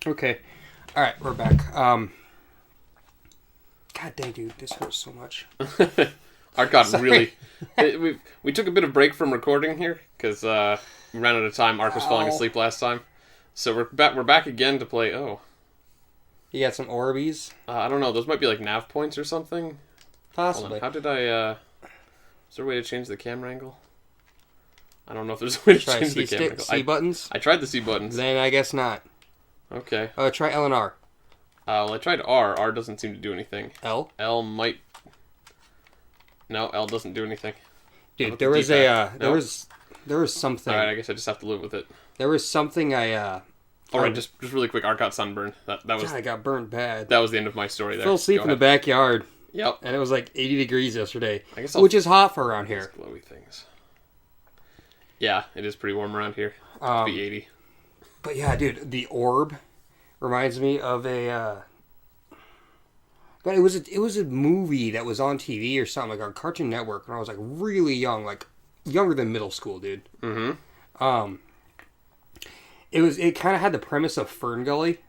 Okay. All right, we're back. God dang, dude, this hurts so much. Art got Sorry. really. We took a bit of break from recording here because we ran out of time. Ark was falling Ow. asleep last time, so we're back again to play. Oh, You got some Orbeez? I don't know. Those might be like nav points or something. Hold Possibly. on. How did I? Is there a way to change the camera angle? I don't know if there's a way to Try change the C camera stick, angle. C buttons? I tried the C buttons. Then I guess not. Okay. Try L and R. Well, I tried R. R doesn't seem to do anything. L? L might. No, L doesn't do anything. Dude, Look there at was D-pad. there No? was something. Alright, I guess I just have to live with it. There was something Alright, just really quick. Art got sunburned. That was God, I got burnt bad. that was the end of my story there. Fell asleep Go in the ahead. backyard, Yep. and it was like 80 degrees yesterday, I guess I'll which is hot for around here. glowy things. Yeah, it is pretty warm around here. It's be 80. But yeah, dude, the orb reminds me of a. But it was a movie that was on TV or something, like on Cartoon Network when I was like really young, like younger than middle school, dude. Mm-hmm. It kind of had the premise of Fern Gully,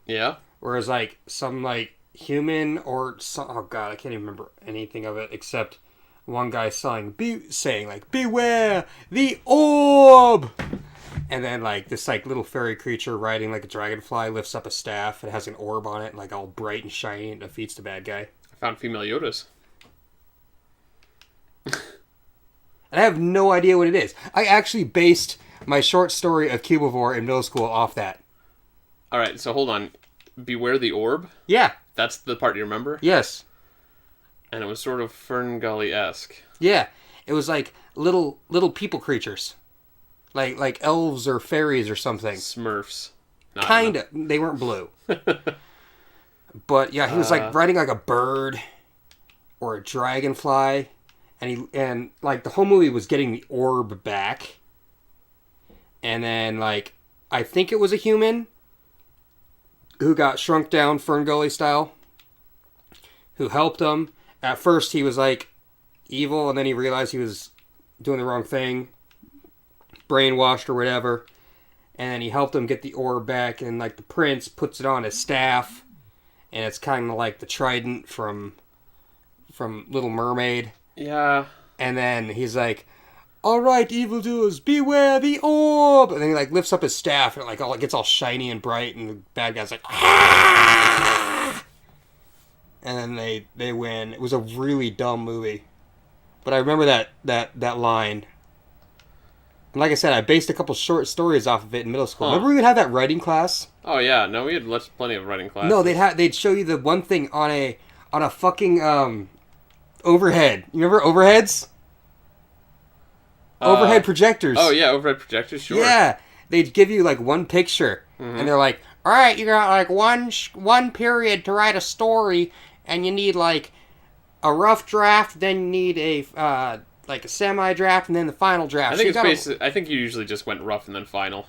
Yeah. whereas like some like human or some, oh god, I can't even remember anything of it except one guy saying like beware the orb, and then like this like little fairy creature riding like a dragonfly lifts up a staff and has an orb on it, and like all bright and shiny, and defeats the bad guy. I found female Yodas. And I have no idea what it is. I actually based my short story of Cubivore in middle school off that. Alright, so hold on. Beware the orb? Yeah. That's the part you remember? Yes. And it was sort of Fern Gully-esque. Yeah. It was like little people creatures. Like elves or fairies or something. Smurfs. No, I don't Kinda. They weren't blue. But yeah, he was like riding like a bird or a dragonfly, and like the whole movie was getting the orb back. And then like I think it was a human who got shrunk down Fern Gully style, who helped him. At first he was like evil, and then he realized he was doing the wrong thing, brainwashed or whatever, and then he helped him get the orb back, and like the prince puts it on his staff, and it's kind of like the trident from Little Mermaid. Yeah. And then he's like, all right, evildoers, beware the orb! And then he like lifts up his staff, and it gets all shiny and bright, and the bad guy's like, ah! And then they win. It was a really dumb movie, but I remember that line. And like I said, I based a couple short stories off of it in middle school. Huh. Remember we would have that writing class? Oh, yeah. No, we had plenty of writing classes. No, they'd show you the one thing on a fucking overhead. You remember overheads? Overhead projectors. Oh, yeah, overhead projectors, sure. Yeah, they'd give you like one picture, and they're like, "All right, you got like one period to write a story, and you need like a rough draft, then you need a like a semi draft, and then the final draft." I think I think you usually just went rough and then final.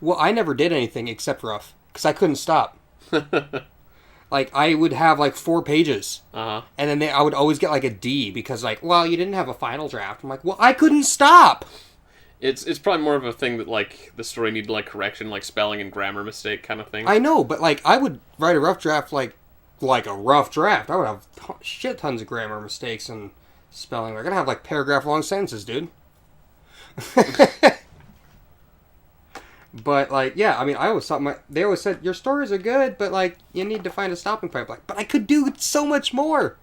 Well, I never did anything except rough because I couldn't stop. Like I would have like 4 pages, Uh-huh. and then I would always get like a D because like, well, you didn't have a final draft. I'm like, well, I couldn't stop. It's probably more of a thing that, like, the story needed, like, correction, like spelling and grammar mistake kind of thing. I know, but like I would write a rough draft like a rough draft. I would have shit tons of grammar mistakes and spelling. We're gonna have like paragraph long sentences, dude. But like, yeah, I mean, I always thought they always said your stories are good, but like you need to find a stopping point. Like, but I could do so much more.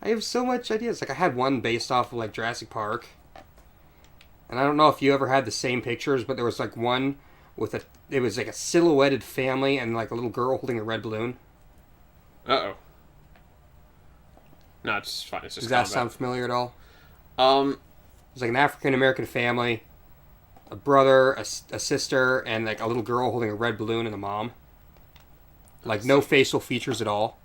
I have so much ideas. Like I had one based off of like Jurassic Park, and I don't know if you ever had the same pictures, but there was like one with it was like a silhouetted family and like a little girl holding a red balloon. Uh-oh. No, it's fine. It's just Does that combat. sound familiar at all? Um, It's like an African American family, a brother, a sister, and like a little girl holding a red balloon and a mom. Like no facial features at all.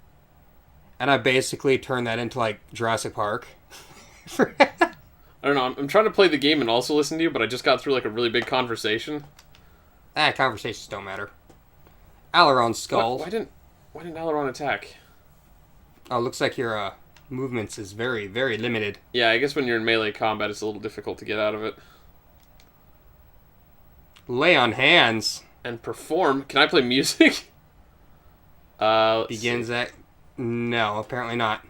And I basically turned that into like Jurassic Park. I don't know. I'm trying to play the game and also listen to you, but I just got through like a really big conversation. Conversations don't matter. Aileron's skull. Why didn't Aileron attack? Oh, looks like your movements is very, very limited. Yeah, I guess when you're in melee combat, it's a little difficult to get out of it. Lay on hands. And perform. Can I play music? Begins at... No, apparently not.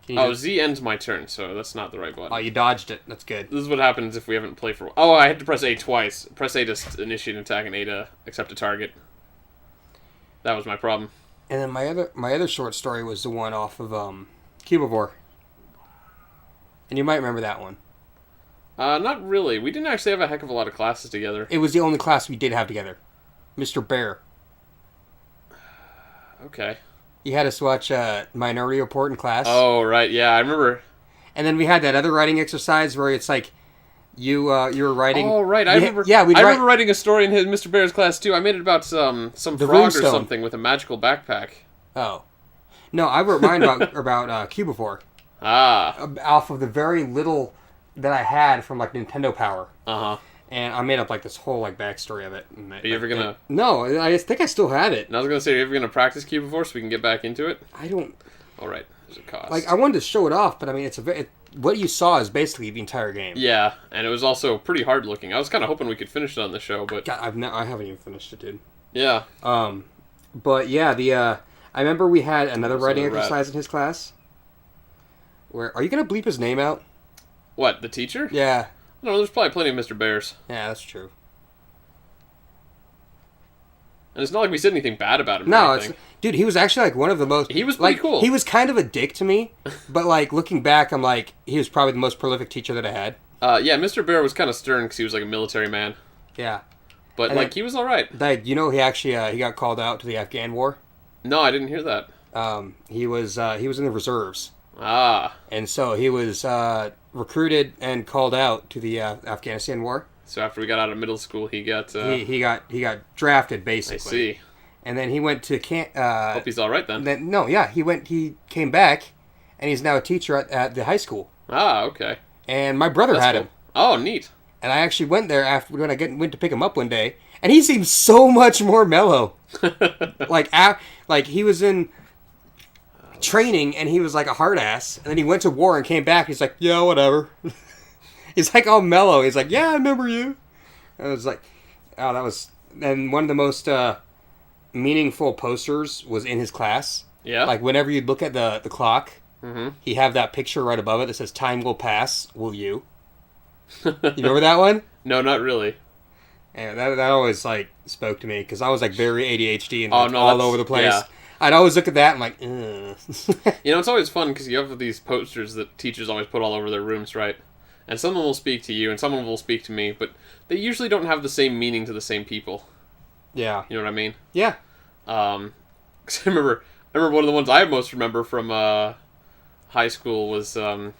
Z ends my turn, so that's not the right button. Oh, you dodged it. That's good. This is what happens if we haven't played for... Oh, I had to press A twice. Press A to initiate an attack and A to accept a target. That was my problem. And then my other short story was the one off of Cubivore. And you might remember that one. Not really. We didn't actually have a heck of a lot of classes together. It was the only class we did have together. Mr. Bear. Okay. You had us watch Minority Report in class. Oh, right. Yeah, I remember. And then we had that other writing exercise where it's like you were writing. Oh, right. I remember. Yeah, I remember writing a story in Mr. Bear's class too. I made it about some frog or something with a magical backpack. Oh, no, I wrote mine about Cubivore. Off of the very little that I had from like Nintendo Power. And I made up like this whole like backstory of it. Are you ever gonna? No, I think I still had it. And I was gonna say, are you ever gonna practice Cubivore so we can get back into it? I don't. All right, there's a cost. Like I wanted to show it off, but I mean, what you saw is basically the entire game. Yeah, and it was also pretty hard looking. I was kind of hoping we could finish it on the show, but God, I haven't even finished it, dude. Yeah. But yeah, I remember we had another writing exercise in his class. Where are you gonna bleep his name out? What, the teacher? Yeah. No, there's probably plenty of Mr. Bears. Yeah, that's true. And it's not like we said anything bad about him. No, dude, he was actually like one of the most. He was pretty cool. He was kind of a dick to me, but like looking back, I'm like, he was probably the most prolific teacher that I had. Yeah, Mr. Bear was kind of stern because he was like a military man. Yeah. But like he was all right. You know, he actually he got called out to the Afghan war. No, I didn't hear that. He was in the reserves. And so he was recruited and called out to the Afghanistan war. So after we got out of middle school, he got he got drafted basically. I see. And then he went to camp. Hope he's all right then. He came back, and he's now a teacher at the high school. Okay. And my brother had him. Oh, neat. And I actually went there when I went to pick him up one day, and he seemed so much more mellow. like he was in training, and he was like a hard ass, and then he went to war and came back. And he's like, yeah, whatever. He's like all mellow. He's like, yeah, I remember you. And I was like, oh, that was. And one of the most meaningful posters was in his class. Yeah. Like whenever you'd look at the clock, he'd have that picture right above it that says, "Time will pass, will you?" You remember that one? No, not really. And that always like spoke to me because I was like very ADHD and all over the place. Yeah. I'd always look at that and like, ugh. You know, it's always fun because you have these posters that teachers always put all over their rooms, right? And someone will speak to you and someone will speak to me, but they usually don't have the same meaning to the same people. Yeah. You know what I mean? Yeah. 'Cause I remember one of the ones I most remember from high school was it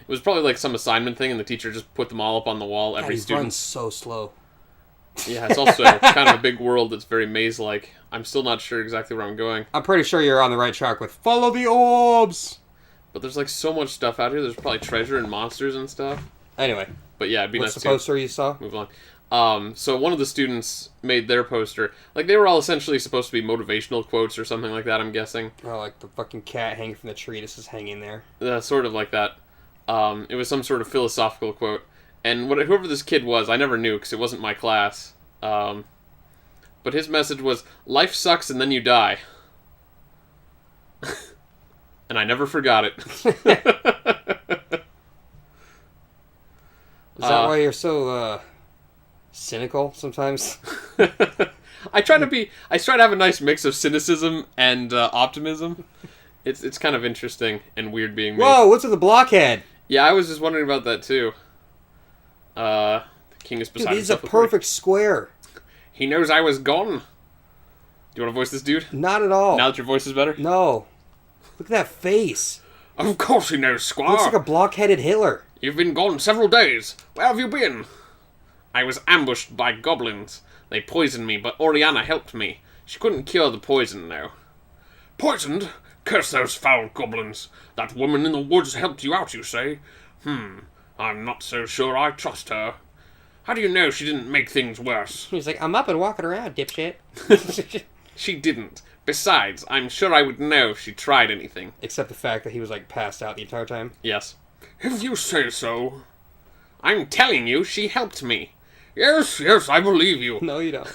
was probably like some assignment thing, and the teacher just put them all up on the wall. Every student runs so slow. Yeah, it's also kind of a big world that's very maze-like. I'm still not sure exactly where I'm going. I'm pretty sure you're on the right track with follow the orbs. But there's like so much stuff out here. There's probably treasure and monsters and stuff. Anyway. But yeah, it'd be What's nice the poster you saw? Move on. So one of the students made their poster. Like, they were all essentially supposed to be motivational quotes or something like that, I'm guessing. Oh, like the fucking cat hanging from the tree. This is hanging there. Sort of like that. It was some sort of philosophical quote. And whoever this kid was, I never knew because it wasn't my class. But his message was, life sucks and then you die. And I never forgot it. Is that why you're so cynical sometimes? I try to have a nice mix of cynicism and optimism. It's kind of interesting and weird being me. Whoa, what's with the blockhead? Yeah, I was just wondering about that too. The king is beside himself. Dude, he's a perfect square. He knows I was gone. Do you want to voice this dude? Not at all. Now that your voice is better? No. Look at that face. Of course he knows, Squire. Looks like a blockheaded Hitler. You've been gone several days. Where have you been? I was ambushed by goblins. They poisoned me, but Oriana helped me. She couldn't cure the poison, though. Poisoned? Curse those foul goblins. That woman in the woods helped you out, you say? I'm not so sure I trust her. How do you know she didn't make things worse? He's like, I'm up and walking around, dipshit. She didn't. Besides, I'm sure I would know if she tried anything. Except the fact that he was, like, passed out the entire time. Yes. If you say so. I'm telling you, she helped me. Yes, yes, I believe you. No, you don't.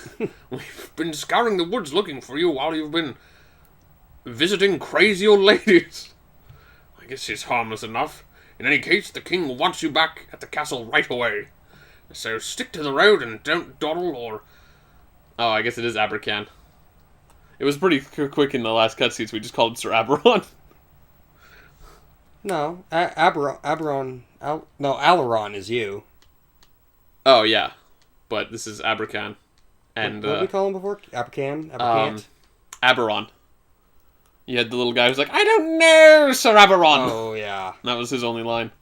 We've been scouring the woods looking for you while you've been visiting crazy old ladies. I guess she's harmless enough. In any case, the king wants you back at the castle right away. So stick to the road and don't dawdle or... Oh, I guess it is Abercan. It was pretty quick in the last cutscenes. We just called him Sir Aberon. No, Alaron is you. Oh, yeah. But this is Abercan. And, what did we call him before? Abercant? Aberon. You had the little guy who's like, I don't know, Sir Aberon. Oh, yeah. That was his only line.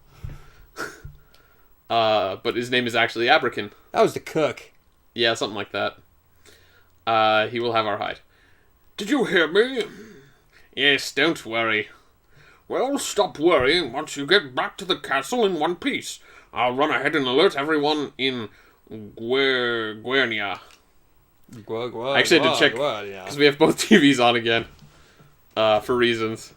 But his name is actually Abercan. That was the cook. Yeah, something like that. He will have our hide. Did you hear me? Yes, don't worry. Well, stop worrying once you get back to the castle in one piece. I'll run ahead and alert everyone in Guernia. I actually had to check, because we have both TVs on again. For reasons.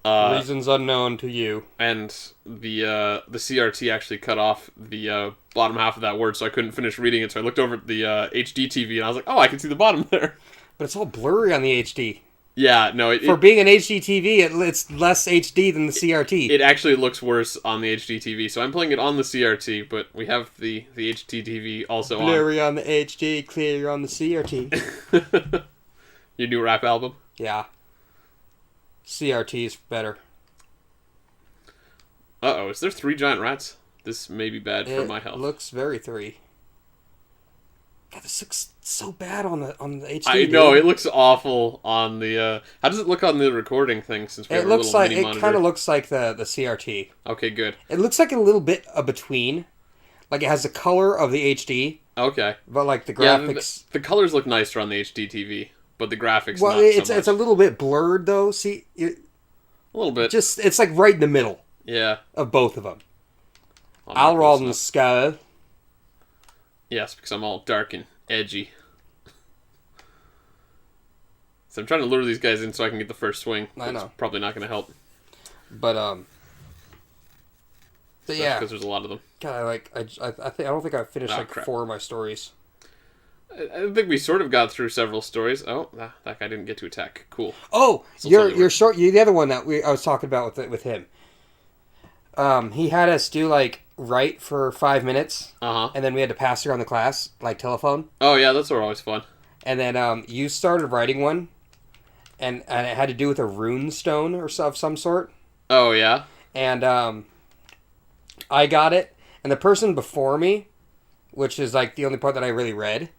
Reasons unknown to you. And the CRT actually cut off the bottom half of that word, so I couldn't finish reading it, so I looked over at the HD TV, and I was like, oh, I can see the bottom there. But it's all blurry on the HD. Yeah, no. For being an HD TV, it's less HD than the CRT. It actually looks worse on the HD TV, so I'm playing it on the CRT, but we have the HD TV also blurry on the HD, clear on the CRT. Your new rap album? Yeah. CRT is better. Uh-oh, is there 3 giant rats? This may be bad for my health. It looks very 3. God, this looks so bad on the HD. I know, it looks awful on the... How does it look on the recording thing? Since we have a little mini monitor? It kind of looks like the CRT. Okay, good. It looks like a little bit of between. Like it has the color of the HD. Okay. But like the graphics... The colors look nicer on the HD TV, but the graphics well, not it's so much. It's a little bit blurred though. See, a little bit. Just it's like right in the middle. Yeah. Of both of them. Alrond and Skull. Yes, because I'm all dark and edgy. So I'm trying to lure these guys in so I can get the first swing. I know. It's probably not going to help. But yeah, because there's a lot of them. God, I don't think I finished crap. 4 of my stories. I think we sort of got through several stories. Oh, that guy didn't get to attack. Cool. Oh, you're short. You the other one that I was talking about with him. He had us do write for 5 minutes, and then we had to pass it around the class telephone. Oh yeah, those are always fun. And then you started writing one, and it had to do with a rune stone of some sort. Oh yeah. And I got it, and the person before me, which is the only part that I really read.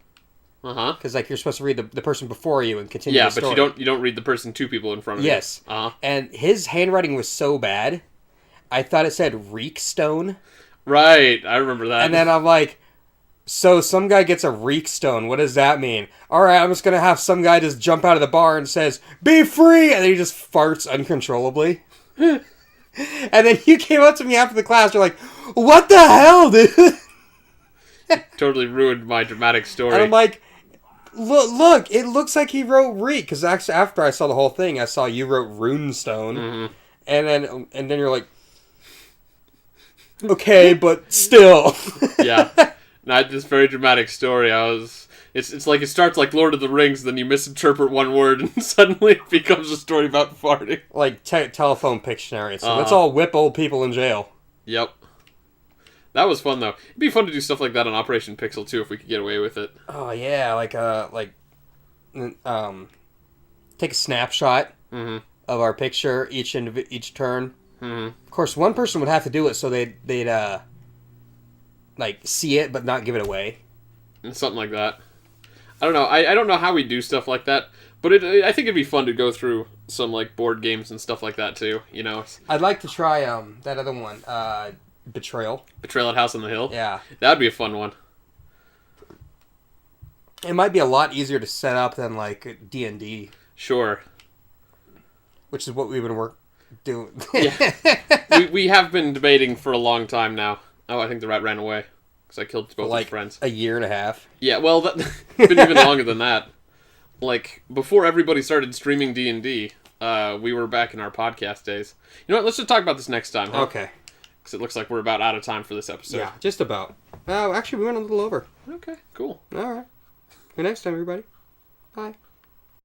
Because you're supposed to read the person before you and continue. Yeah, the story. but you don't read the person 2 people in front of you. Yes. And his handwriting was so bad, I thought it said reek stone. Right, I remember that. And then I'm like, so some guy gets a reek stone. What does that mean? All right, I'm just gonna have some guy just jump out of the bar and says, "Be free," and then he just farts uncontrollably. And then you came up to me after the class. You're like, "What the hell, dude?" Totally ruined my dramatic story. And I'm like, look, it looks like he wrote reek, because actually after I saw the whole thing, I saw you wrote runestone, and then you're like, okay, but still. Yeah, not this very dramatic story. It's like it starts like Lord of the Rings, then you misinterpret one word, and suddenly it becomes a story about farting. Like telephone Pictionary. So let's all whip old people in jail. Yep. That was fun, though. It'd be fun to do stuff like that on Operation Pixel, too, if we could get away with it. Oh, yeah, take a snapshot of our picture each turn. Of course, one person would have to do it so they'd see it but not give it away. Something like that. I don't know. I don't know how we do stuff like that, but I think it'd be fun to go through some board games and stuff like that too. I'd like to try that other one, Betrayal at House on the Hill. Yeah, that'd be a fun one. It might be a lot easier to set up than D&D. Sure. Which is what we've been doing. Yeah. we have been debating for a long time now. Oh, I think the rat ran away because I killed both his friends. A year and a half. Yeah, well, it's been even longer than that. Before everybody started streaming D&D, we were back in our podcast days. You know what? Let's just talk about this next time. Huh? Okay. Because it looks like we're about out of time for this episode. Yeah, just about. Actually, we went a little over. Okay, cool. All right. Till next time, everybody. Bye.